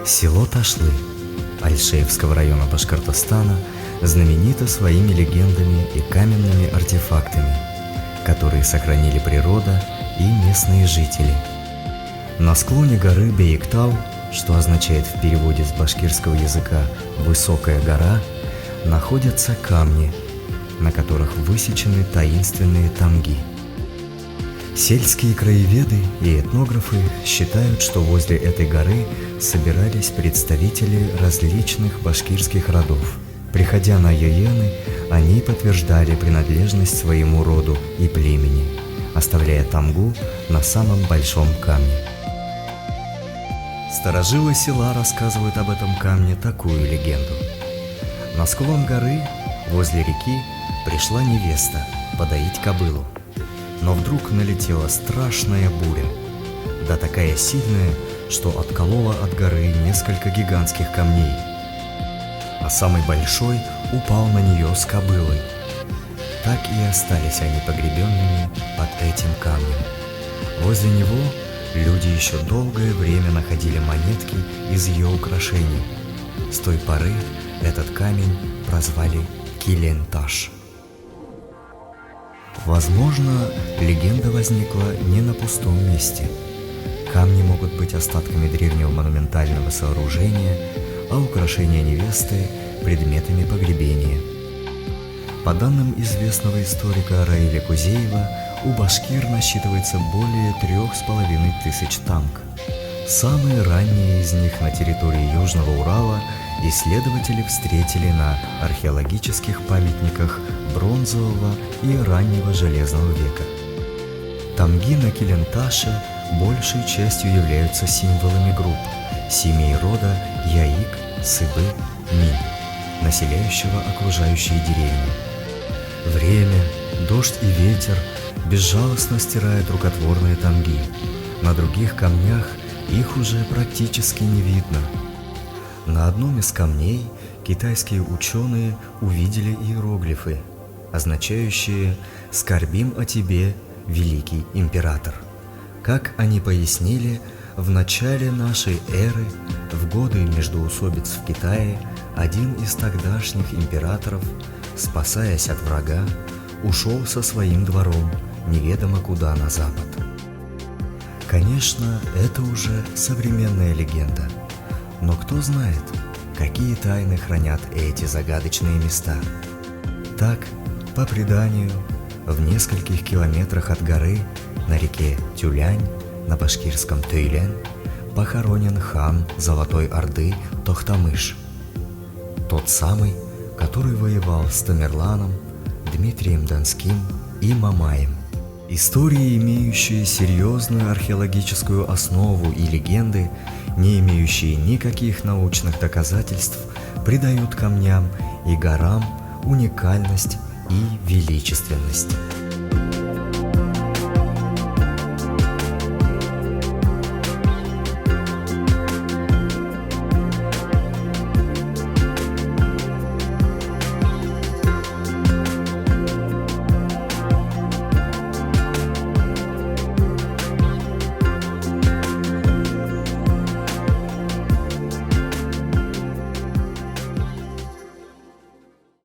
Село Ташлы Альшеевского района Башкортостана знаменито своими легендами и каменными артефактами, которые сохранили природа и местные жители. На склоне горы Бейиктау, что означает в переводе с башкирского языка «высокая гора», находятся камни, на которых высечены таинственные тамги. Сельские краеведы и этнографы считают, что возле этой горы собирались представители различных башкирских родов. Приходя на Йоены, они подтверждали принадлежность своему роду и племени, оставляя тамгу на самом большом камне. Старожилы села рассказывают об этом камне такую легенду. На склон горы, возле реки, пришла невеста подоить кобылу. Но вдруг налетела страшная буря, да такая сильная, что отколола от горы несколько гигантских камней, а самый большой упал на нее с кобылой. Так и остались они погребенными под этим камнем. Возле него люди еще долгое время находили монетки из ее украшений. С той поры этот камень прозвали Килен-Таш. Возможно, легенда возникла не на пустом месте. Камни могут быть остатками древнего монументального сооружения, а украшения невесты – предметами погребения. По данным известного историка Раиля Кузеева, у башкир насчитывается более 3500 тамг. Самые ранние из них на территории Южного Урала исследователи встретили на археологических памятниках бронзового и раннего железного века. Тамги на Килен-Таше большей частью являются символами групп семей рода Яик, Сыбы, Минь, населяющего окружающие деревни. Время, дождь и ветер безжалостно стирают рукотворные тамги. На других камнях их уже практически не видно. На одном из камней китайские ученые увидели иероглифы, означающие «Скорбим о тебе, великий император». Как они пояснили, в начале нашей эры, в годы междоусобиц в Китае, один из тогдашних императоров, спасаясь от врага, ушел со своим двором неведомо куда на запад. Конечно, это уже современная легенда, но кто знает, какие тайны хранят эти загадочные места. Так, по преданию, в нескольких километрах от горы, на реке Тюлянь, на башкирском Тюйлен, похоронен хан Золотой Орды Тохтамыш. Тот самый, который воевал с Тамерланом, Дмитрием Донским и Мамаем. Истории, имеющие серьезную археологическую основу, и легенды, не имеющие никаких научных доказательств, придают камням и горам уникальность и величественность.